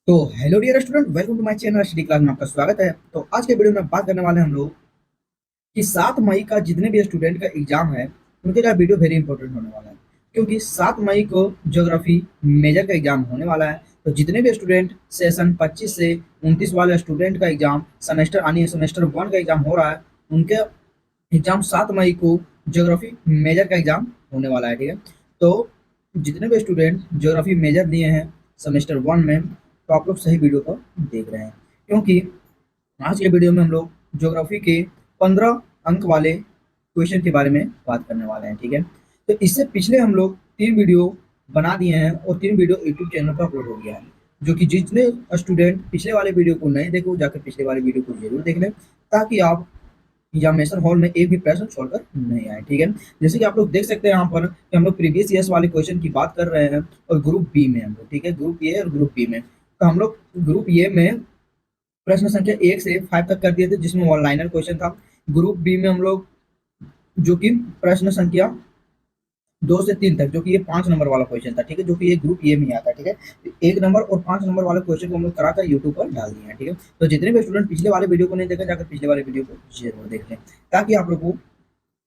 तो hello dear student, welcome to my channel study class में आपका स्वागत है। तो आज के वीडियो में बात करने वाले हैं हम लोग कि 7 मई का जितने भी स्टूडेंट का एग्जाम है उनके लिए वीडियो वेरी इंपॉर्टेंट होने वाला है, क्योंकि 7 मई को ज्योग्राफी मेजर का एग्जाम होने वाला है। तो जितने भी स्टूडेंट सेशन 25 से 29 वाले स्टूडेंट का एग्जाम सेमेस्टर यानी सेमेस्टर 1 का एग्जाम हो रहा है, उनके एग्जाम 7 मई को ज्योग्राफी मेजर का एग्जाम होने वाला है। ठीक है, तो जितने भी स्टूडेंट ज्योग्राफी मेजर दिए हैं सेमेस्टर 1 में, तो आप लोग सही वीडियो को देख रहे हैं, क्योंकि आज के वीडियो में हम लोग ज्योग्राफी के 15 अंक वाले क्वेश्चन के बारे में बात करने वाले हैं। ठीक है, तो इससे पिछले हम लोग 3 वीडियो बना दिए हैं और 3 वीडियो यूट्यूब चैनल पर अपलोड हो गया है, जो कि जितने स्टूडेंट पिछले वाले वीडियो को नहीं देखे वो जाकर पिछले वाले वीडियो को जरूर देख लें, ताकि आप एग्जामिनेशन हॉल में एक भी प्रश्न छोड़कर नहीं आए। ठीक है, जैसे कि आप लोग देख सकते हैं यहाँ पर कि हम लोग प्रीवियस ईयर्स वाले क्वेश्चन की बात कर रहे हैं और ग्रुप बी में हम लोग, ठीक है, ग्रुप ए और ग्रुप बी में, तो हम लोग ग्रुप ए में प्रश्न संख्या 1 से 5 तक कर दिए थे, जिसमें वन लाइनर क्वेश्चन था। ग्रुप बी में हम लोग जो कि प्रश्न संख्या 2 से 3 तक, जो कि ये 5 नंबर वाला क्वेश्चन था, ठीक है, जो कि ये ग्रुप ए में आता है। ठीक है, 1 नंबर और 5 नंबर वाले क्वेश्चन को हम लोग कराकर यूट्यूब पर डाल दिए हैं। ठीक है, तो जितने भी स्टूडेंट पिछले वाले वीडियो को नहीं देखा, जाकर पिछले वाले वीडियो को जरूर देख लें, ताकि आप लोग को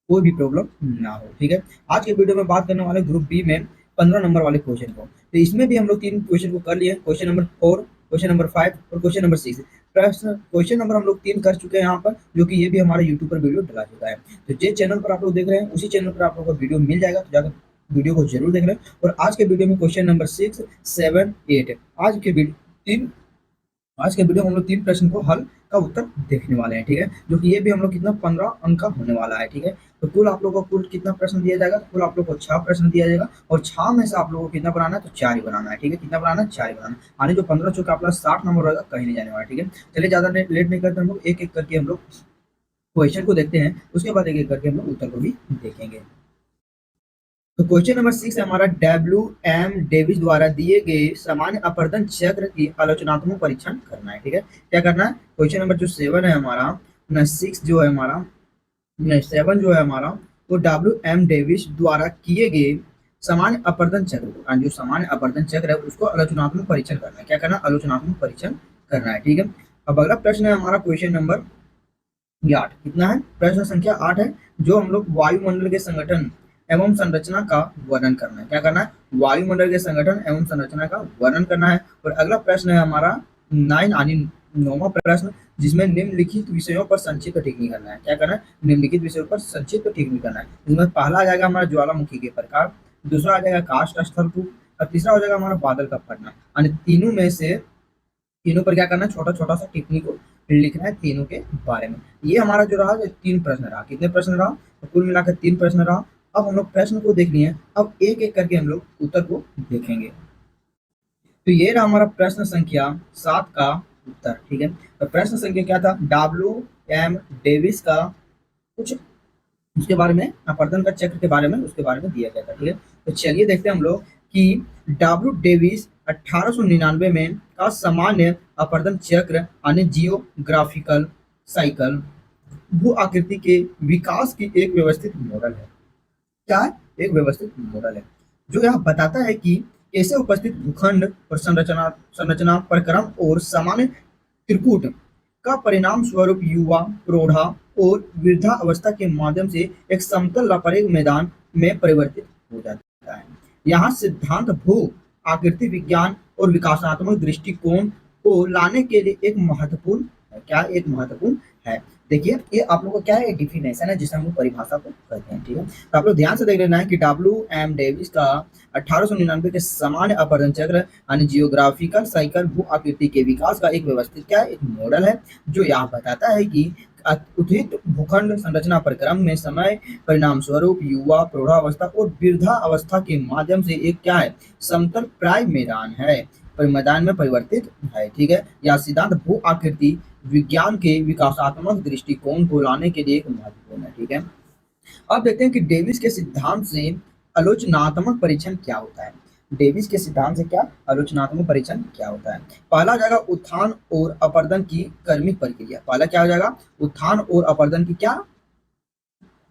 कोई भी प्रॉब्लम ना हो। ठीक है, आज के वीडियो में बात करने वाले ग्रुप बी में 15 नंबर वाले क्वेश्चन को, तो इसमें भी हम लोग 3 क्वेश्चन को कर लिए, क्वेश्चन नंबर 4, क्वेश्चन नंबर 5 और क्वेश्चन नंबर 6। प्रश्न क्वेश्चन नंबर हम लोग 3 कर चुके हैं यहाँ पर, जो कि ये भी हमारे यूट्यूब पर वीडियो डला चुका है। तो जिस चैनल पर आप लोग देख रहे हैं उसी चैनल पर आप लोग को वीडियो मिल जाएगा, तो जाकर वीडियो को जरूर देख लें। और आज के वीडियो में क्वेश्चन नंबर 6, 7, 8 आज के वीडियो तीन आज के वीडियो में हम लोग 3 प्रश्न को हल का उत्तर देखने वाले हैं। ठीक है, जो कि ये भी हम लोग कितना 15 अंक का होने वाला है। ठीक है, तो कुल आप लोग को कुल कितना प्रश्न दिया जाएगा, कुल आप लोग को 6 प्रश्न दिया जाएगा, और 6 में से आप लोगों को कितना बनाना है, तो 4 ही बनाना है। ठीक है, कितना बनाना है, 4 ही बनाना है। आने जो 15 चूंकि आपका 60 नंबर होगा, कहीं नहीं जाने वाला। ठीक है, चलिए ज्यादा लेट नहीं करते, हम लोग एक एक करके हम लोग क्वेश्चन को देखते हैं, उसके बाद एक एक करके हम लोग उत्तर को भी देखेंगे। तो क्वेश्चन नंबर 6 है हमारा, डब्ल्यू एम डेविस द्वारा दिए गए सामान्य अपवर्तन चक्र की आलोचनात्मक परीक्षण करना है। ठीक है, क्या करना है, क्वेश्चन नंबर जो 7 है हमारा, ना 6 जो है हमारा, नहीं 7 जो है हमारा, वो डब्ल्यू एम डेविस द्वारा किए गए सामान्य अपवर्तन चक्र, जो सामान्य अपवर्तन चक्र है उसको आलोचनात्मक परीक्षण करना है। क्या करना है, आलोचनात्मक परीक्षण करना है। ठीक है, अब अगला प्रश्न है हमारा क्वेश्चन नंबर 8, कितना है, प्रश्न संख्या 8 है, जो हम लोग वायुमंडल के संगठन एवं संरचना का वर्णन करना है। क्या करना है, वायुमंडल के संगठन एवं संरचना का वर्णन करना है। और अगला प्रश्न है हमारा 9 यानी 9वां प्रश्न, जिसमें निम्नलिखित विषयों पर संक्षिप्त टिप्पणी करना है। क्या करना है, निम्नलिखित विषयों पर संक्षिप्त टिप्पणी करना है। इसमें पहला आ जाएगा हमारा ज्वालामुखी के प्रकार, दूसरा आ जाएगा काष्ठ स्थल कूप, और तीसरा हो जाएगा हमारा बादल का फटना। यानी तीनों में से, तीनों पर क्या करना है, छोटा छोटा सा टिप्पणी को लिखना है तीनों के बारे में। ये हमारा जो रहा, जो 3 प्रश्न रहा, कितने प्रश्न रहा, तो कुल मिलाकर 3 प्रश्न रहा। अब हम लोग प्रश्न को देख लिए, अब एक एक करके हम लोग उत्तर को देखेंगे। तो ये रहा हमारा प्रश्न संख्या 7 का उत्तर। ठीक है, तो प्रश्न संख्या क्या था, डब्ल्यू एम डेविस का कुछ उसके बारे में, अपवर्तन का चक्र के बारे में, उसके बारे में दिया गया था। ठीक है, तो चलिए देखते हैं हम लोग कि डब्ल्यू डेविस 1899 में का सामान्य अपवर्तन चक्र यानी जियोग्राफिकल साइकिल भू आकृति के विकास की एक व्यवस्थित मॉडल है। क्या है, एक व्यवस्थित मॉडल है, जो यह बताता है कि कैसे उपस्थित भूखंड और संरचना संरचना प्रक्रम और सामान्य त्रिकूट का परिणाम स्वरूप युवा, प्रौढ़ा और वृद्धावस्था के माध्यम से एक समतल लापरेग मैदान में परिवर्तित हो जाता है। यहाँ सिद्धांत भू आकृति विज्ञान और विकासात्मक दृष्टिकोण को लाने के लिए एक महत्वपूर्ण है। क्या एक महत्वपूर्ण है, देखिए ये आप लोगों को क्या है, डिफिनेशन है जिसे हम लोग परिभाषा को कहते हैं। ठीक है, तो आप लोग ध्यान से देख लेना है कि डब्ल्यू एम डेविस का 1899 के सामान्य अपवर्तन चक्र यानी जियोग्राफिकल साइकिल भू आकृति के विकास का एक व्यवस्थित क्या है, एक मॉडल है, जो यह बताता है कि उचित भूखंड संरचना प्रक्रम में समय परिणाम स्वरूप युवा, प्रौढ़ावस्था और वृद्धावस्था के माध्यम से एक क्या है, समतल प्राय मैदान है, पर मैदान में परिवर्तित है। ठीक है, यह सिद्धांत भू आकृति विज्ञान के विकासात्मक दृष्टिकोण को लाने के लिए एक महत्वपूर्ण है। ठीक है, अब देखते हैं कि डेविस के सिद्धांत से आलोचनात्मक परीक्षण क्या होता है। डेविस के सिद्धांत से क्या, आलोचनात्मक परीक्षण क्या होता है। पहला हो जाएगा उत्थान और अपवर्तन की कर्मिक प्रक्रिया। पहला क्या हो जाएगा, उत्थान और अपवर्तन की क्या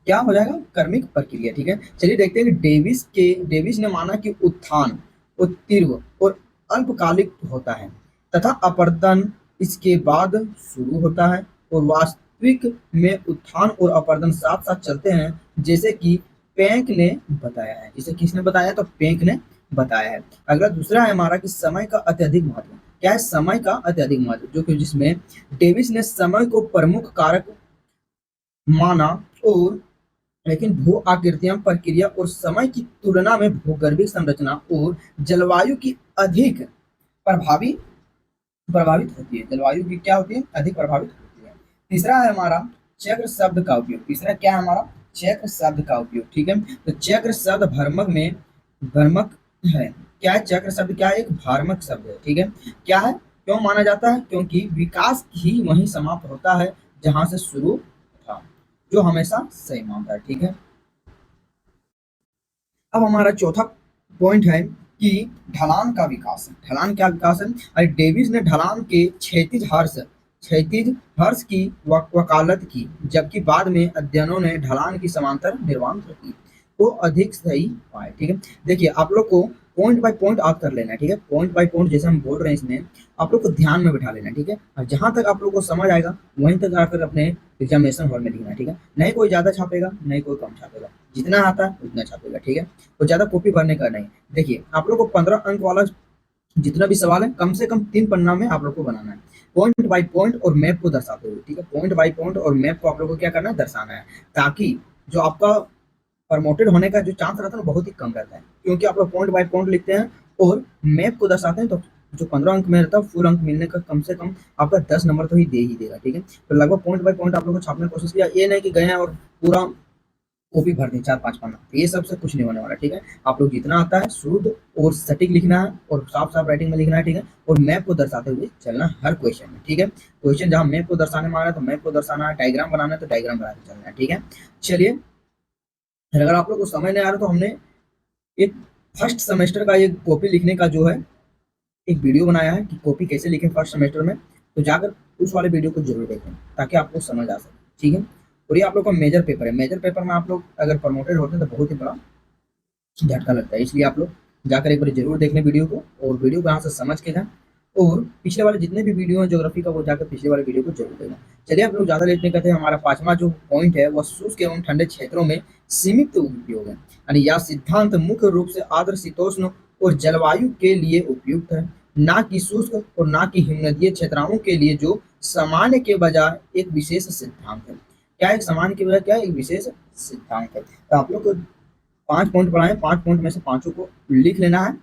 क्या हो जाएगा, कर्मिक प्रक्रिया। ठीक है, चलिए देखते हैं कि डेविस ने माना कि उत्थान और तीव्र और अल्पकालिक होता है, तथा अपरदन इसके बाद शुरू होता है और वास्तविक में उत्थान और अपरदन साथ साथ चलते हैं, जैसे कि पेंक ने बताया है। इसे किसने बताया? तो पेंक ने बताया है। अगला दूसरा है हमारा कि समय का अत्यधिक महत्व। क्या है? समय का अत्यधिक महत्व, जो कि जिसमें डेविस ने समय को प्रमुख कारक माना और लेकिन भू आकृतियां प्रक्रिया और समय की तुलना में भूगर्भिक संरचना और जलवायु की अधिक प्रभावी प्रभावित होती है। जलवायु की क्या होती है? अधिक प्रभावित होती है। तीसरा है हमारा चक्र शब्द का उपयोग। तीसरा क्या है हमारा? चक्र शब्द का उपयोग। ठीक है, तो चक्र शब्द भ्रमक में भ्रमक है। क्या है चक्र शब्द? क्या है? एक भ्रामक शब्द है। ठीक है, क्या है? क्यों माना जाता है? क्योंकि विकास ही वहीं समाप्त होता है जहां से शुरू था, जो हमेशा सही मानता है। ठीक है, अब हमारा चौथा पॉइंट है कि ढलान का विकास है। ढलान क्या विकास है? अरे डेविस ने ढलान के क्षैतिज हर्ष की वकालत की, जबकि बाद में अध्ययनों ने ढलान की समांतर निर्वांतर की को अधिक सही पाए। ठीक है, देखिए आप लोग को पॉइंट बाय पॉइंट आप कर लेना है। ठीक है, पॉइंट बाय पॉइंट जैसे हम बोल रहे हैं इसमें आप लोग को ध्यान में बिठा लेना है। ठीक है, और जहां तक आप लोग को समझ आएगा वहीं तक आकर अपने एग्जामिनेशन हॉल में लिखना है। ठीक है, नहीं कोई ज्यादा छापेगा, नहीं कोई कम छापेगा, जितना आता है उतना छापेगा। ठीक है, तो ज्यादा कॉपी भरने का नहीं। देखिए आप लोग को 15 अंक वाला जितना भी सवाल है कम से कम 3 पन्ना में आप लोग को बनाना है, पॉइंट बाय पॉइंट और मैप को दर्शाते हुए। ठीक है, पॉइंट बाय पॉइंट और मैप को आप लोग को क्या करना है? दर्शाना है, ताकि जो आपका प्रमोटेड होने का जो चांस रहता है ना बहुत ही कम रहता है, क्योंकि आप लोग पॉइंट बाय पॉइंट लिखते हैं और मैप को दर्शाते हैं। तो जो 15 अंक में रहता है फुल अंक मिलने का कम से कम आपका 10 नंबर तो ही दे ही देगा। ठीक है, तो लगभग पॉइंट बाय पॉइंट आप लोग को छापने की कोशिश किया, ये नहीं कि गए हैं और पूरा कॉपी भर दी 4-5 पन्ना, तो ये सबसे कुछ नहीं होने वाला। ठीक है, आप लोग जितना आता है शुद्ध और सटीक लिखना है और साफ साफ राइटिंग में लिखना है। ठीक है, और मैप को दर्शाते हुए चलना है हर क्वेश्चन में। ठीक है, क्वेश्चन जहां मैप को दर्शाने में आ रहा है तो मैप को दर्शाना है, डायग्राम बनाना है तो डायग्राम बनाते चलना है। ठीक है, चलिए अगर आप लोग को समझ नहीं आ रहा तो हमने एक फर्स्ट सेमेस्टर का एक कॉपी लिखने का जो है एक वीडियो बनाया है कि कॉपी कैसे लिखें फर्स्ट सेमेस्टर में, तो जाकर उस वाले वीडियो को जरूर देखें ताकि आपको समझ आ सके। ठीक है, और ये आप लोग का मेजर पेपर है। मेजर पेपर में आप लोग अगर प्रमोटेड होते हैं तो बहुत ही बड़ा झटका लगता है, इसलिए आप लोग जाकर एक बार जरूर देख लें वीडियो को, और वीडियो को यहाँ से समझ के जाएं, और पिछले वाले जितने भी वीडियो हैं ज्योग्राफी का वो जाकर पिछले वाले वीडियो को जरूर देना। चलिए आप लोग ज़्यादा लेट नहीं करते, हमारा पांचवा जो पॉइंट है वह शुष्क एवं ठंडे क्षेत्रों में सीमित उपयोग है। यानी यह सिद्धांत मुख्य रूप से आर्द्र शीतोष्ण और जलवायु के लिए उपयुक्त है, ना कि शुष्क और ना कि हिमनदीय क्षेत्राओं के लिए, जो सामान्य के बजाय एक विशेष सिद्धांत है। क्या एक सामान्य के बजाय क्या है? एक विशेष सिद्धांत है। तो आप लोग को 5 पॉइंट पढ़ाए, 5 पॉइंट में से पांचों को लिख लेना है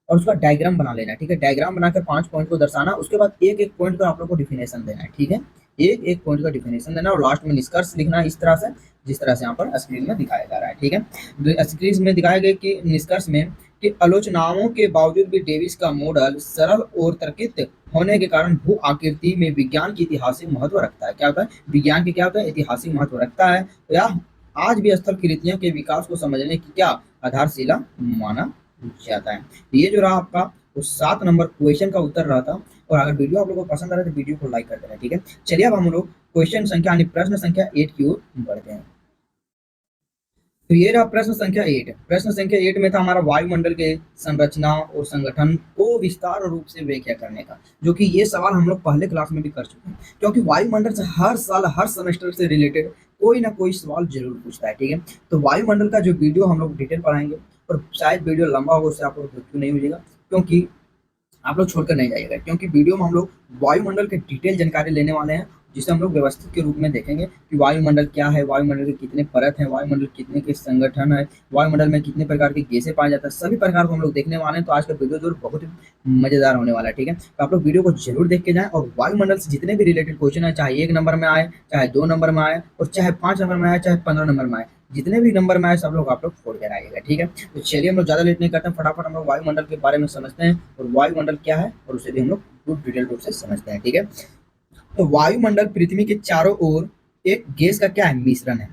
और उसका डायग्राम बना लेना है। ठीक है, डायग्राम बनाकर 5 पॉइंट को दर्शाना, उसके बाद एक एक पॉइंट का आप लोग को डिफिनेशन देना है। ठीक है, एक एक पॉइंट का डिफिनेशन देना और लास्ट में निष्कर्ष लिखना है इस तरह से जिस तरह से यहाँ पर स्क्रीन में दिखाया जा रहा है। ठीक है, स्क्रीन में दिखाया गया कि निष्कर्ष में कि आलोचनाओं के बावजूद भी डेविस का मॉडल सरल और तर्कित होने के कारण भू आकृति में विज्ञान की ऐतिहासिक महत्व रखता है। क्या होता है? विज्ञान के क्या होता है? ऐतिहासिक महत्व रखता है। तो यह आज भी स्थल कृतियों के विकास को समझने की क्या आधारशिला माना जाता है। तो ये जो रहा आपका वो 7 नंबर क्वेश्चन का उत्तर रहा था। और अगर वीडियो आप लोगों को पसंद आ रहा है तो वीडियो को लाइक कर देना। ठीक है, चलिए अब हम लोग क्वेश्चन संख्या यानी प्रश्न संख्या 8 की ओर बढ़ते हैं। तो ये रहा प्रश्न संख्या 8। प्रश्न संख्या 8 में था हमारा वायुमंडल के संरचना और संगठन को विस्तार रूप से व्याख्या करने का, जो कि ये सवाल हम लोग पहले क्लास में भी कर चुके हैं, क्योंकि वायुमंडल से हर साल हर सेमेस्टर से रिलेटेड कोई ना कोई सवाल जरूर पूछता है। ठीक है, तो वायुमंडल का जो वीडियो हम लोग डिटेल पढ़ाएंगे, और शायद वीडियो लंबा होगा उससे आप लोग दुखी नहीं होइएगा, क्योंकि आप लोग छोड़कर नहीं जाइएगा, क्योंकि वीडियो में हम लोग वायुमंडल के डिटेल जानकारी लेने वाले हैं, जिसे हम लोग व्यवस्थित के रूप में देखेंगे कि वायुमंडल क्या है, वायुमंडल के कितने परत हैं, वायुमंडल कितने के संगठन है, वायुमंडल में कितने प्रकार के गैसें पाए जाते हैं, सभी प्रकार को हम लोग देखने वाले हैं। तो आज का वीडियो जरूर बहुत ही मजेदार होने वाला है। ठीक है, तो आप लोग वीडियो को जरूर देख के जाएं, और वायुमंडल से जितने भी रिलेटेड क्वेश्चन है, चाहे 1 नंबर में आए, चाहे 2 नंबर में आए, और चाहे 5 नंबर में आए, चाहे 15 नंबर में आए, जितने भी नंबर में आए सब लोग आप लोग फोड़ कर आइएगा। ठीक है, तो चलिए हम लोग ज्यादा लेट नहीं करते हैं, फटाफट हम लोग वायुमंडल के बारे में समझते हैं, और वायुमंडल क्या है और उसे भी हम लोग पूरी डिटेल रूप से समझते हैं। ठीक है, तो वायुमंडल पृथ्वी के चारों ओर एक गैस का क्या है? मिश्रण है,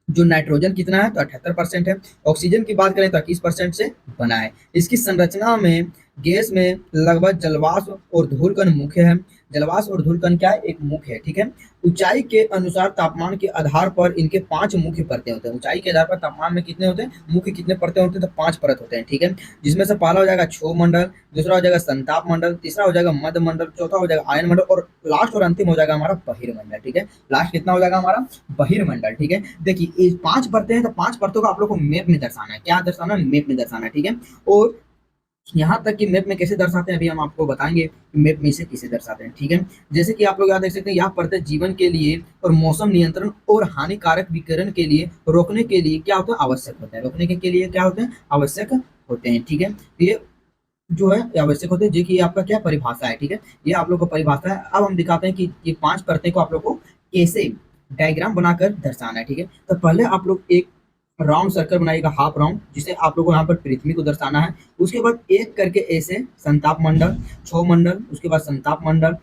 जो नाइट्रोजन कितना है? तो 78% है। ऑक्सीजन की बात करें तो 21% से बना है। इसकी संरचना में गैस में लगभग जलवाष्प और धूलकण मुख्य है। जलवाष्प और धूलकण क्या है? एक मुख्य है, ठीक है। ऊंचाई के अनुसार तापमान के आधार पर इनके 5 मुख्य परतें होते हैं। ऊंचाई के आधार पर तापमान में कितने होते हैं? मुख्य कितने परतें होते हैं? तो 5 परत होते हैं, ठीक है। जिसमें से पहला हो जाएगा क्षोभ मंडल, दूसरा हो जाएगा संताप मंडल, तीसरा हो जाएगा मध्य मंडल, चौथा हो जाएगा आयन मंडल और लास्ट और अंतिम हो जाएगा हमारा बहिर्मंडल, ठीक है। लास्ट कितना हो जाएगा हमारा? बहिर्मंडल, ठीक है। देखिए ये 5 परतें हैं, तो 5 परतों को आप लोग को मैप में दर्शाना है। क्या दर्शाना है? मैप में दर्शाना है, ठीक है। और यहाँ तक कि मैप में कैसे दर्शाते हैं अभी हम आपको बताएंगे कि मैप में इसे कैसे दर्शाते हैं, ठीक है। जैसे कि आप लोग यहाँ देख सकते हैं, यह परतें जीवन के लिए और मौसम नियंत्रण और हानिकारक विकिरण के लिए रोकने के लिए क्या होता है? आवश्यक होता है। रोकने के लिए क्या होते हैं? आवश्यक होते हैं, ठीक है। ये जो है ये आवश्यक होते हैं, जो कि ये आपका क्या परिभाषा है, ठीक है। ये आप लोग को परिभाषा है। अब हम दिखाते हैं कि ये 5 परतें को आप लोग को कैसे डायग्राम बनाकर दर्शाना है, ठीक है। तो पहले आप लोग एक राउंड सर्कल बनाइएगा, हाफ राउंड, जिसे आप लोगों को यहाँ पर पृथ्वी को दर्शाना है। उसके बाद एक करके ऐसे संताप मंडल, क्षोभ मंडल, उसके बाद संताप मंडल,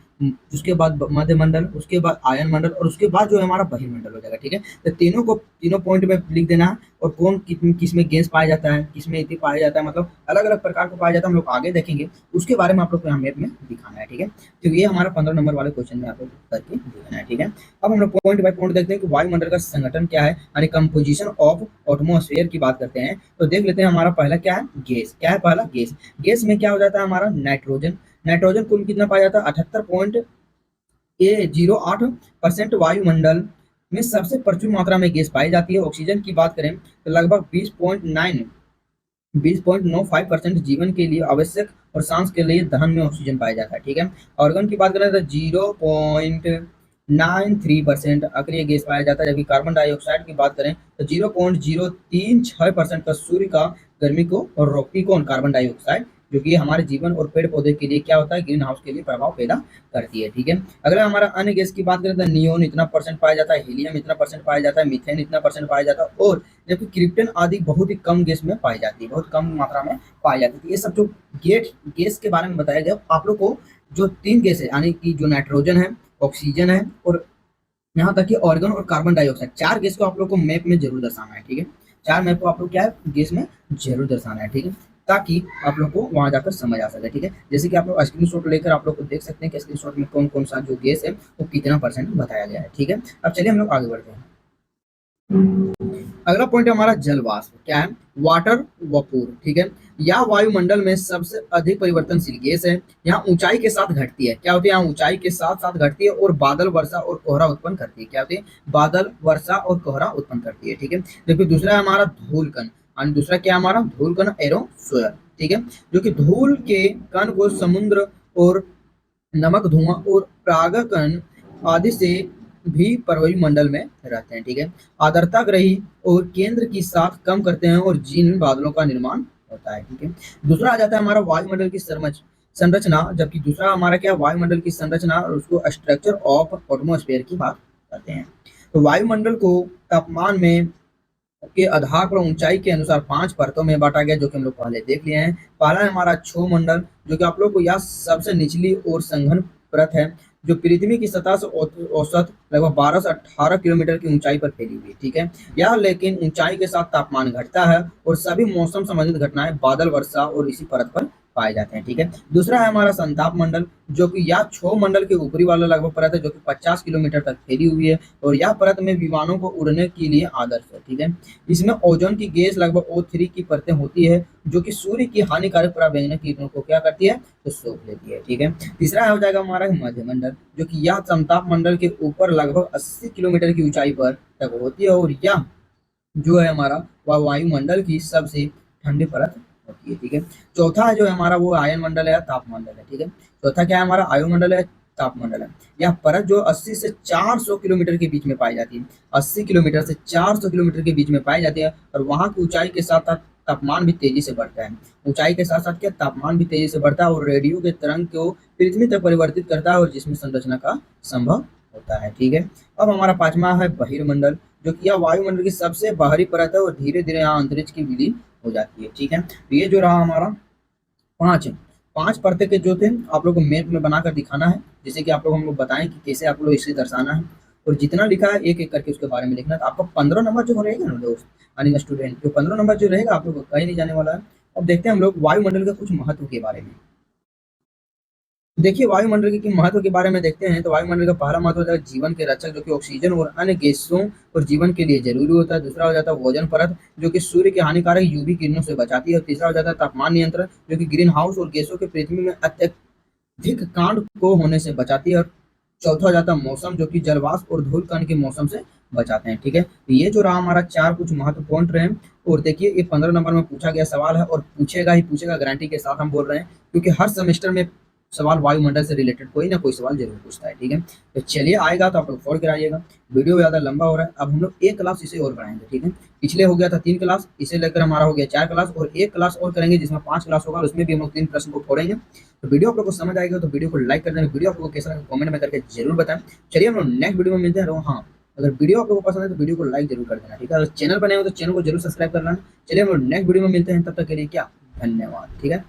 उसके बाद मध्य मंडल, उसके बाद आयन मंडल और उसके बाद जो है हमारा बहिर्मंडल हो जाएगा, ठीक है। तो तीनों को तीनों पॉइंट में लिख देना है और कौन किस में गैस पाया जाता है, किस में इति पाया जाता है, मतलब अलग अलग प्रकार को पाया जाता है, हम लोग आगे देखेंगे। उसके बारे में आप लोग को यहाँ मैप में दिखाना है, ठीक है। तो ये हमारा 15 नंबर वाले क्वेश्चन में आप लोग करके दिखाना है, ठीक है। अब हम लोग पॉइंट बाय पॉइंट देखते हैं कि वायुमंडल का संगठन क्या है, यानी कंपोजिशन ऑफ एटमॉस्फेयर की बात करते हैं। तो देख लेते हैं हमारा पहला क्या है? गैस। क्या है पहला? गैस। गैस में क्या हो जाता है हमारा? नाइट्रोजन। नाइट्रोजन कुल कितना पाया जाता है? 78.08% वायुमंडल में सबसे प्रचुर मात्रा में गैस पाई जाती है। ऑक्सीजन की बात करें तो लगभग 20.95% जीवन के लिए आवश्यक और सांस के लिए दहन में ऑक्सीजन पाया जाता है, ठीक है। ऑर्गन की बात करें तो 0.93% अक्रिय गैस पाया जाता है। जबकि कार्बन डाइऑक्साइड की बात करें तो 0.036% का सूर्य का गर्मी को और रोकती कौन? कार्बन डाइऑक्साइड, जो कि हमारे जीवन और पेड़ पौधे के लिए क्या होता है? ग्रीन हाउस के लिए प्रभाव पैदा करती है, ठीक है। अगर हमारा अन्य गैस की बात करें तो नियोन इतना परसेंट पाया जाता है, हीलियम इतना परसेंट पाया जाता है, मीथेन इतना परसेंट पाया जाता है और जबकि क्रिप्टन आदि बहुत ही कम गैस में पाई जाती है, बहुत कम मात्रा में पाई जाती है। ये सब जो गैस के बारे में बताया गया, आप लोग को जो 3 गैस है, यानी कि जो नाइट्रोजन है, ऑक्सीजन है और यहाँ तक कि ऑर्गन और कार्बन डाइऑक्साइड, 4 गैस को आप लोग को मैप में जरूर दर्शाना है, ठीक है। 4 मैप को आप लोग क्या है? गैस में जरूर दर्शाना है, ठीक है, ताकि आप लोग को वहां जाकर समझ आ सके, ठीक है। जैसे कि आप लोग स्क्रीनशॉट लेकर आप लोग को देख सकते हैं कि स्क्रीनशॉट में कौन कौन सा जो गैस है वो कितना परसेंट बताया गया है, ठीक है। अब चलिए हम लोग आगे बढ़ते हैं। अगला पॉइंट है हमारा जल वाष्प। क्या है? वाटर वपूर, ठीक है। यह वायुमंडल में सबसे अधिक परिवर्तनशील गैस है। यहाँ ऊंचाई के साथ घटती है। क्या होती है? यहाँ ऊंचाई के साथ साथ घटती है और बादल, वर्षा और कोहरा उत्पन्न करती है। क्या होती है? बादल, वर्षा और कोहरा उत्पन्न करती है, ठीक है। जबकि दूसरा है हमारा धूल कण, और दूसरा क्या है हमारा? धूल कण एरोसोल, ठीक है, जो कि धूल के कण को समुद्र और नमक, धुआं और परागकण आदि से भी पर्वतमंडल में रहते हैं, ठीक है। आर्द्रता ग्रही और केंद्र की साथ कम करते हैं और जिन बादलों का निर्माण होता है, ठीक है। दूसरा आ जाता है हमारा वायुमंडल की संरचना, जबकि दूसरा हमारा क्या? वायुमंडल की संरचना और उसको स्ट्रक्चर ऑफ एटमॉस्फेयर की बात करते हैं। तो वायुमंडल को तापमान में के आधार पर ऊंचाई के अनुसार 5 परतों में बांटा गया, जो कि हम लोग पहले देख लिए हैं। पहला है हमारा क्षोभ मंडल, जो कि आप लोग को यह सबसे निचली और संघन परत है, जो पृथ्वी की सतह से औसत लगभग 12 से 18 किलोमीटर की ऊंचाई पर फैली हुई है, ठीक है। यह लेकिन ऊंचाई के साथ तापमान घटता है और सभी मौसम संबंधित घटनाएं बादल, वर्षा और इसी परत पर पाए जाते हैं, ठीक है। दूसरा है हमारा संताप मंडल, जो कि यह क्षोभ मंडल के ऊपरी वाला लगभग परत है, जो कि 50 किलोमीटर तक फैली हुई है और यह परत में विमानों को उड़ने के लिए आदर्श है, ठीक है। इसमें ओजोन की गैस लगभग O3 की परतें होती है, जो कि सूर्य की हानिकारक पराबैंगनी किरणों को क्या करती है? तो सोख लेती है, ठीक है। तीसरा हो जाएगा हमारा मध्यमंडल, जो कि यह समताप मंडल के ऊपर लगभग 80 किलोमीटर की ऊंचाई पर तक होती है और यह जो है हमारा वह वायुमंडल की सबसे ठंडी परत होती है, ठीक है। चौथा जो है हमारा वो आयन मंडल है, तापमंडल है, ठीक है। चौथा क्या है हमारा? वायुमंडल है, तापमंडल है। यह परत जो 80 से 400 किलोमीटर के बीच में पाई जाती है, 80 किलोमीटर से 400 किलोमीटर के बीच में पाई जाती है और वहां की ऊंचाई के साथ साथ तापमान भी तेजी से बढ़ता है। ऊंचाई के साथ साथ क्या? तापमान भी तेजी से बढ़ता है और रेडियो के तरंग को पृथ्वी तक परिवर्तित करता है और जिसमें संरचना का संभव होता है, ठीक है। अब हमारा पांचवा है बहिर्मंडल, जो कि यह वायुमंडल की सबसे बाहरी परत है और धीरे धीरे यहाँ अंतरिक्ष की विलीन हो जाती है, ठीक है। तो ये जो रहा हमारा पांच पांच परतें के जो थे, आप लोग को मैप में बनाकर दिखाना है, जैसे कि आप लोग हमको बताएं कि कैसे आप लोग इसे दर्शाना है और जितना लिखा है एक एक करके उसके बारे में लिखना है। तो आपका 15 नंबर जो रहेगा ना दोस्त, यानी स्टूडेंट, जो 15 नंबर जो रहेगा आप लोग को कहीं नहीं जाने वाला है, अब देखते हैं हम लोग वायुमंडल के कुछ महत्व के बारे में। देखिए वायुमंडल के महत्व के बारे में देखते हैं तो वायुमंडल का पहला महत्व होता है जीवन के रक्षक, जो कि ऑक्सीजन और अन्य गैसों और जीवन के लिए जरूरी होता है। दूसरा हो जाता है ओजोन परत, जो कि सूर्य के हानिकारक यूवी किरणों से बचाती है। और तीसरा हो जाता है तापमान नियंत्रण, जो कि ग्रीन हाउस और गैसों के पृथ्वी में अत्यधिक कांड को होने से बचाती है। और चौथा हो जाता है मौसम, जो कि जलवाष्प और धूल कण के मौसम से बचाते हैं। ठीक है, तो ये जो रहा हमारा चार कुछ महत्वपूर्ण रहे। और देखिए ये 15 नंबर में पूछा गया सवाल है और पूछेगा ही पूछेगा, गारंटी के साथ हम बोल रहे हैं, क्योंकि हर सेमेस्टर में सवाल वायुमंडल से रिलेटेड कोई ना कोई सवाल जरूर पूछता है। ठीक है, तो चलिए आएगा तो आप लोग फॉलो कराइएगा। वीडियो ज़्यादा लंबा हो रहा है, अब हम लोग एक क्लास इसे और बढ़ाएंगे। ठीक है, पिछले हो गया था 3 क्लास, इसे लेकर हमारा हो गया 4 क्लास, और एक क्लास और करेंगे जिसमें 5 क्लास होगा, और उसमें भी हम लोग 3 प्रश्न को फोड़ेंगे। तो वीडियो आप लोग को समझ आएगा तो वीडियो को लाइक कर देना। वीडियो आप लोग को कैसा लगा कमेंट में करके जरूर बताएं। चलिए हम लोग नेक्स्ट वीडियो में मिलते हैं। हाँ, अगर वीडियो आप लोगों को पसंद है तो वीडियो को लाइक जरूर कर देना। ठीक है, अगर चैनल पर नए हो तो चैनल को जरूर सब्सक्राइब कर लेना। चलिए हम लोग नेक्स्ट वीडियो में मिलते हैं, तब तक के लिए क्या, धन्यवाद। ठीक है।